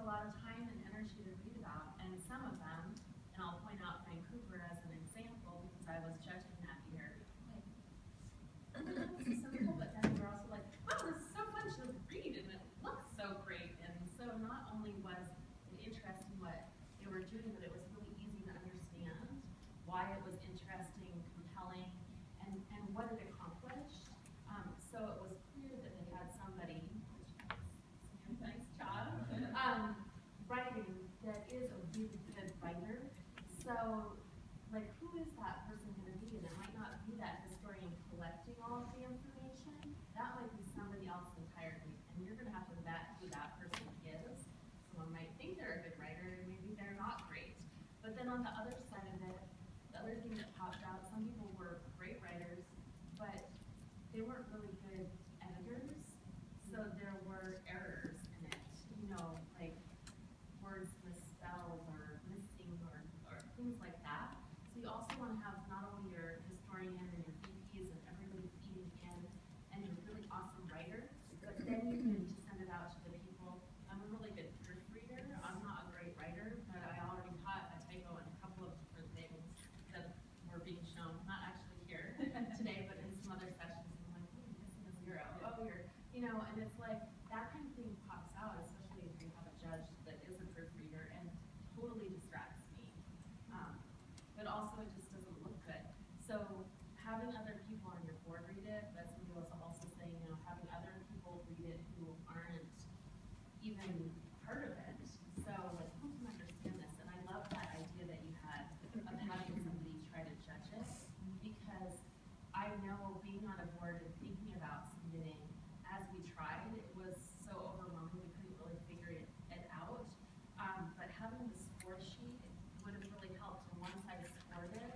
a lot of time and energy to read about, and some of them, and I'll point out Vancouver as an example because I was judging that year. Like, this is so cool, but then we were also like, wow, this is so fun to read, and it looks so great. And so not only was it interesting what they were doing, but it was really easy to understand why it was interesting, compelling, and what it accomplished. So it was clear that they had somebody, nice job, writing that is a really good writer. So, like, who is that person going to be? And it might not be that historian collecting all of the information. That might be somebody else entirely. And you're going to have to vet who that person is. Someone might think they're a good writer, and maybe they're not great. But then on the other side of it, the other thing that popped out, some people were great writers, but they weren't really good editors. So there were errors in it, you know, like words misspelled or missing or things like that. So you also want to have not only your historian and your VPs and everybody feeding in and your really awesome writer, but then you can send it out to the people. I'm a really good proofreader. I'm not a great writer, but I already caught a typo in a couple of different things that were being shown, not actually here today, but in some other sessions. I'm like, oh, you're missing a zero. Oh, you're, you know, and it's like that kind of thing pops out, especially if you have a judge that is a proofreader and totally distracts me. But also it just doesn't look good. So having other people on your board read it, but somebody was also saying, you know, having other people read it who aren't even part of it. So like, who can understand this? And I love that idea that you had of having somebody try to judge it, because I know being on a board and thinking about submitting, as we tried, it was so overwhelming we couldn't really figure it out. But having the score sheet would have really helped. On one side scored it,